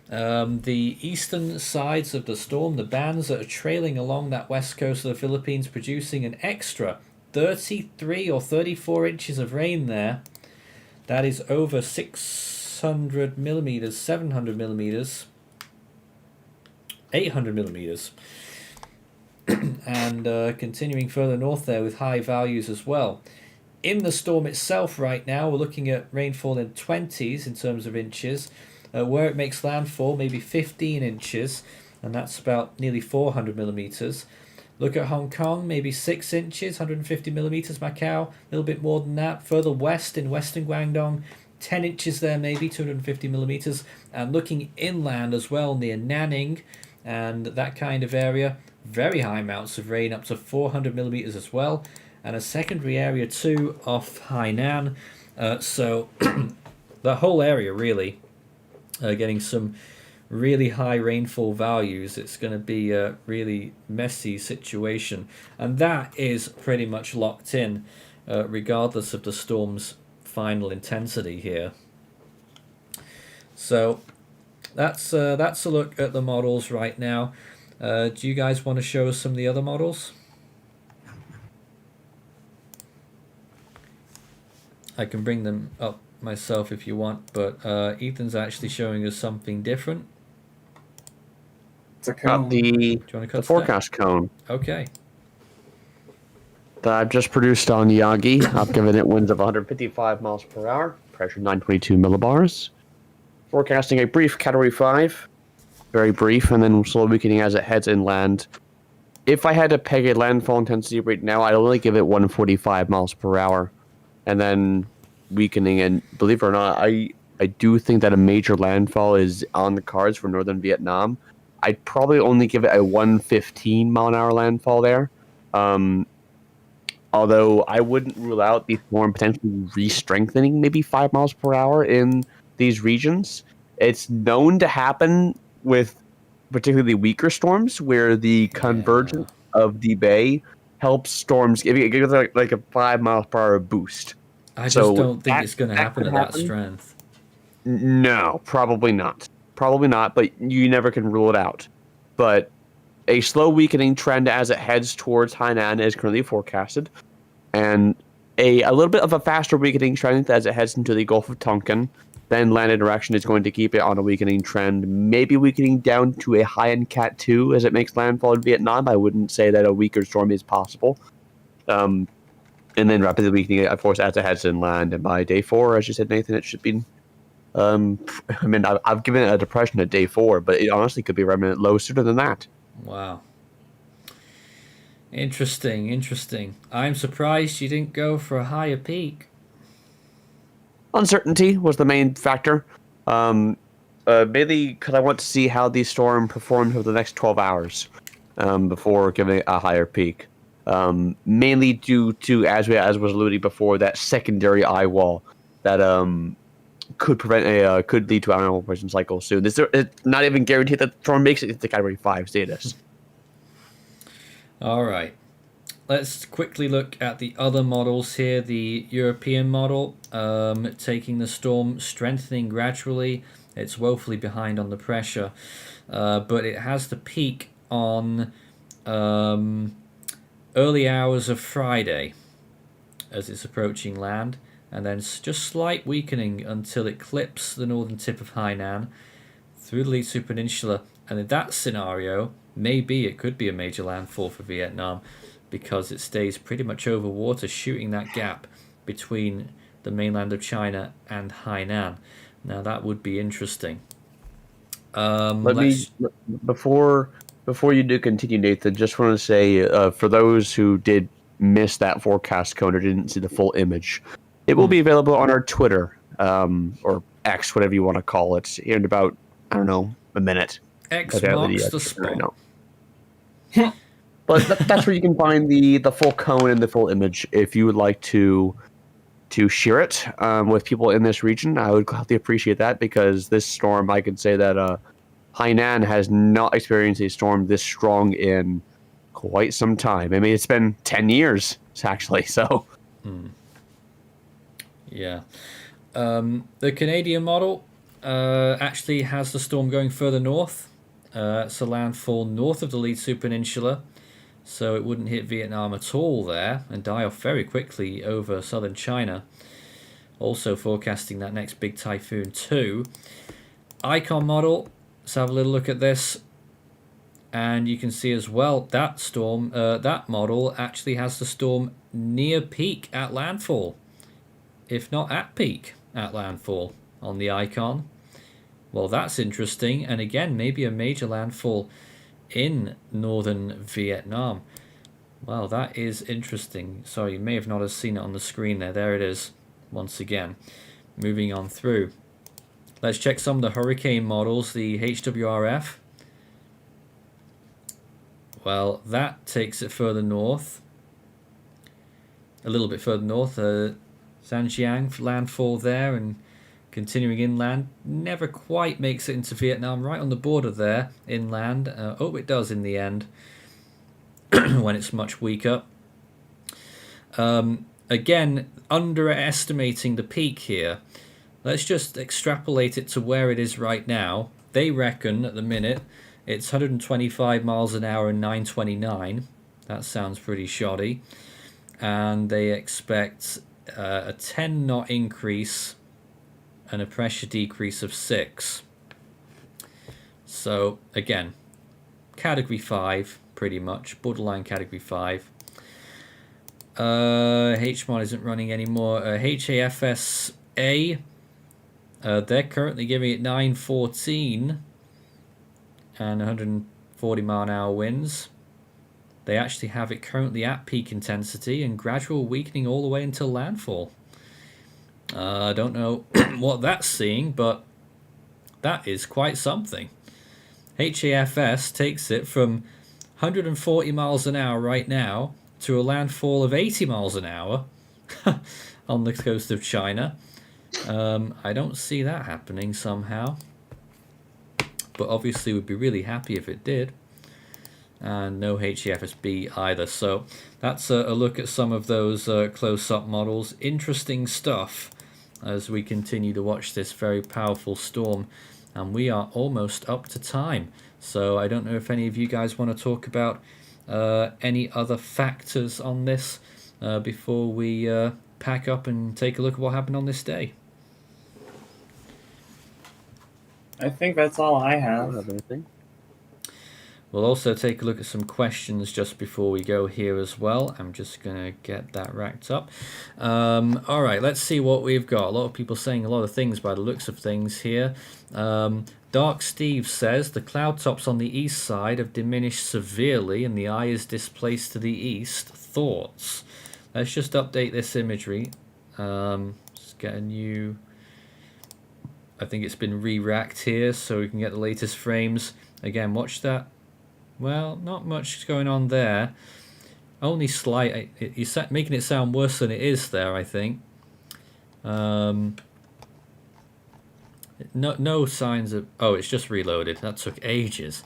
The eastern sides of the storm, the bands that are trailing along that west coast of the Philippines, producing an extra 33 or 34 inches of rain there. That is over 600 millimeters, 700 millimeters, 800 millimeters. And continuing further north there with high values as well. In the storm itself right now, we're looking at rainfall in 20s in terms of inches. Where it makes landfall, maybe 15 inches, and that's about nearly 400 millimeters. Look at Hong Kong, maybe 6 inches, 150 millimeters. Macau, a little bit more than that. Further west in western Guangdong, 10 inches there, maybe 250 millimeters. And looking inland as well, near Nanning and that kind of area, very high amounts of rain, up to 400 millimeters as well. And a secondary area too off Hainan. So the whole area really getting some really high rainfall values. It's going to be a really messy situation, and that is pretty much locked in regardless of the storm's final intensity here. So that's a look at the models right now. Do you guys want to show us some of the other models? I can bring them up myself if you want, but Ethan's actually showing us something different.
It's a cone.
The forecast cone
Okay.
that I've just produced on Yagi. I've given it winds of 155 miles per hour, pressure 922 millibars. Forecasting a brief Category 5, very brief, and then slow weakening as it heads inland. If I had to peg a landfall intensity right now, I'd only give it 145 miles per hour. And then weakening, and believe it or not, I do think that a major landfall is on the cards for northern Vietnam. I'd probably only give it a 115 mile an hour landfall there. Although I wouldn't rule out the storm potentially re-strengthening maybe 5 miles per hour in these regions. It's known to happen with particularly weaker storms where the convergence of the bay helps storms give it like a 5 miles per hour boost.
I just don't think it's going to happen at that strength.
No, probably not. Probably not, but you never can rule it out. But a slow weakening trend as it heads towards Hainan is currently forecasted, and a little bit of a faster weakening trend as it heads into the Gulf of Tonkin. Then landing direction is going to keep it on a weakening trend, maybe weakening down to a high-end Cat 2 as it makes landfall in Vietnam. I wouldn't say that a weaker storm is possible. And then rapidly weakening, of course, as it heads inland. And by day 4, as you said, Nathan, it should be... I mean, I've given it a depression at day 4, but it honestly could be a remnant low sooner than that.
Wow. Interesting. I'm surprised you didn't go for a higher peak.
Uncertainty was the main factor. Mainly because I want to see how the storm performed over the next 12 hours before giving it a higher peak. Mainly due to, as was alluding before, that secondary eye wall that could lead to an normal prison cycle soon. It's not even guaranteed that the storm makes it into Category 5 status.
All right. Let's quickly look at the other models here. The European model, taking the storm, strengthening gradually. It's woefully behind on the pressure, but it has the peak on early hours of Friday as it's approaching land, and then just slight weakening until it clips the northern tip of Hainan through the Leizhou Peninsula. And in that scenario, maybe it could be a major landfall for Vietnam, because it stays pretty much over water, shooting that gap between the mainland of China and Hainan. Now that would be interesting.
Before you do continue, Nathan, just want to say for those who did miss that forecast cone or didn't see the full image, it will be available on our Twitter or X, whatever you want to call it, in about, I don't know, a minute.
X marks the spot.
But that's where you can find the full cone and the full image if you would like to share it with people in this region. I would gladly appreciate that, because this storm, I could say that Hainan has not experienced a storm this strong in quite some time. I mean, it's been 10 years, actually, so...
Yeah. The Canadian model actually has the storm going further north. It's a landfall north of the Leizhou Peninsula, so it wouldn't hit Vietnam at all there and die off very quickly over southern China. Also forecasting that next big typhoon too. Icon model, let's have a little look at this. And you can see as well that storm, that model actually has the storm near peak at landfall, if not at peak at landfall on the icon. Well, that's interesting, and again, maybe a major landfall in northern Vietnam. Well, that is interesting. Sorry, you may have not have seen it on the screen there. There it is, once again. moving on through. Let's check some of the hurricane models, the HWRF. Well, that takes it further north. A little bit further north. Zhangjiang, landfall there, and continuing inland. Never quite makes it into Vietnam, right on the border there, inland. It does in the end, when it's much weaker. Again, underestimating the peak here. Let's just extrapolate it to where it is right now. They reckon at the minute it's 125 miles an hour and 929. That sounds pretty shoddy. And they expect a 10 knot increase and a pressure decrease of 6. So again, category 5 pretty much, borderline category 5. HMOD isn't running anymore. HAFS-A, they're currently giving it 914 and 140 mile an hour winds. They actually have it currently at peak intensity and gradual weakening all the way until landfall. I don't know what that's seeing, but that is quite something. HAFS takes it from 140 miles an hour right now to a landfall of 80 miles an hour on the coast of China. I don't see that happening somehow, but obviously we'd be really happy if it did. And no HEFSB either. So that's a look at some of those close-up models. Interesting stuff as we continue to watch this very powerful storm. And we are almost up to time. So I don't know if any of you guys want to talk about any other factors on this before we pack up and take a look at what happened on this day.
I think that's all I
I
have.
don't have anything.
We'll also take a look at some questions just before we go here as well. I'm just going to get that racked up. All right, let's see what we've got. A lot of people saying a lot of things by the looks of things here. Dark Steve says, the cloud tops on the east side have diminished severely and the eye is displaced to the east. Thoughts? Let's just update this imagery. Just get a new... I think it's been re-racked here so we can get the latest frames. Again, watch that. Well, not much going on there. Only slight. You're making it sound worse than it is there, I think. No signs of... Oh, it's just reloaded. That took ages.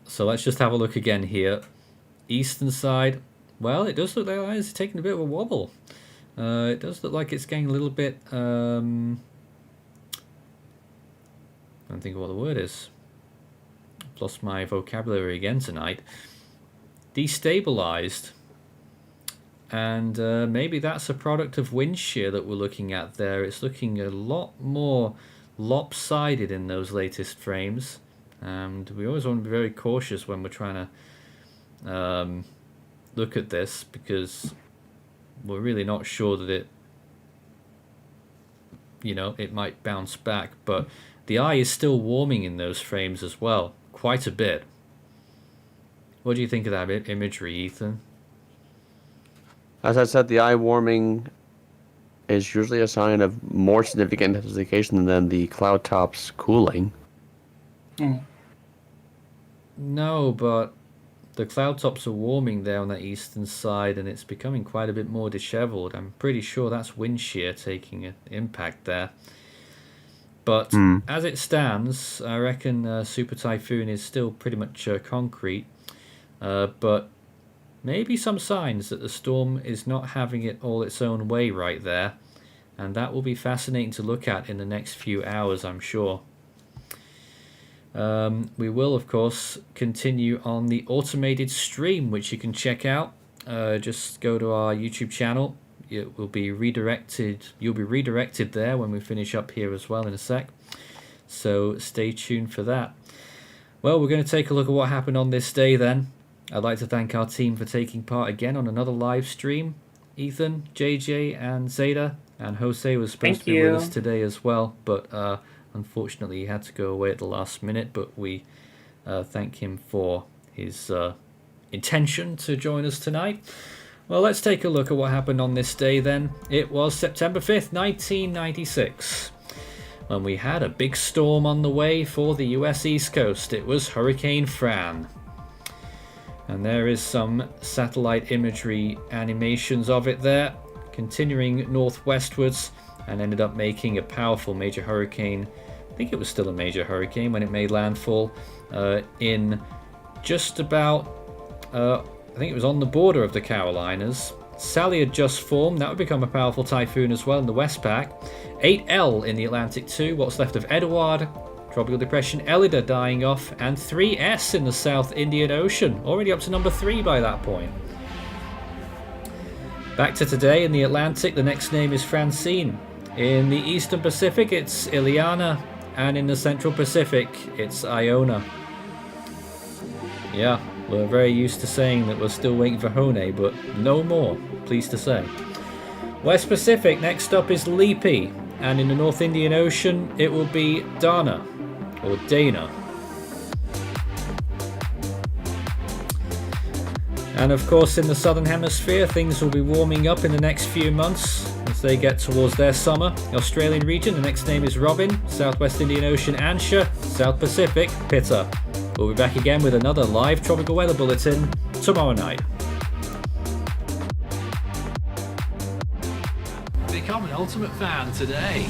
So let's just have a look again here. Eastern side. Well, it does look like it's taking a bit of a wobble. It does look like it's getting a little bit... I don't think of what the word is. Lost my vocabulary again tonight. Destabilized, and maybe that's a product of wind shear that we're looking at there. It's looking a lot more lopsided in those latest frames, and we always want to be very cautious when we're trying to look at this, because we're really not sure that it might bounce back, but the eye is still warming in those frames as well. Quite a bit. What do you think of that imagery, Ethan?
As I said, the eye warming is usually a sign of more significant intensification than the cloud tops cooling.
No, but the cloud tops are warming there on the eastern side and it's becoming quite a bit more disheveled. I'm pretty sure that's wind shear taking an impact there. But as it stands, I reckon Super Typhoon is still pretty much concrete. But maybe some signs that the storm is not having it all its own way right there. And that will be fascinating to look at in the next few hours, I'm sure. We will, of course, continue on the automated stream, which you can check out. Just go to our YouTube channel. It will be redirected. You'll be redirected there when we finish up here as well in a sec. So stay tuned for that. Well, we're going to take a look at what happened on this day then. I'd like to thank our team for taking part again on another live stream. Ethan, JJ, and Zeta, and Jose was supposed to be with us today as well, but unfortunately he had to go away at the last minute. But we thank him for his intention to join us tonight. Well, let's take a look at what happened on this day then. It was September 5th, 1996, when we had a big storm on the way for the US East Coast. It was Hurricane Fran. And there is some satellite imagery animations of it there, continuing northwestwards, and ended up making a powerful major hurricane. I think it was still a major hurricane when it made landfall in just about, I think it was on the border of the Carolinas. Sally had just formed. That would become a powerful typhoon as well in the Westpac. 8L in the Atlantic too. What's left of Edouard. Tropical Depression Elida dying off. And 3S in the South Indian Ocean. Already up to number 3 by that point. Back to today in the Atlantic. The next name is Francine. In the Eastern Pacific, it's Ileana. And in the Central Pacific, it's Iona. Yeah. We're very used to saying that we're still waiting for Hone, but no more, pleased to say. West Pacific, next up is Leapy, and in the North Indian Ocean, it will be Dana, or Dana. And of course, in the Southern Hemisphere, things will be warming up in the next few months as they get towards their summer. The Australian region, the next name is Robin, Southwest Indian Ocean, Ansha, South Pacific, Pitta. We'll be back again with another live tropical weather bulletin tomorrow night. Become an ultimate fan today.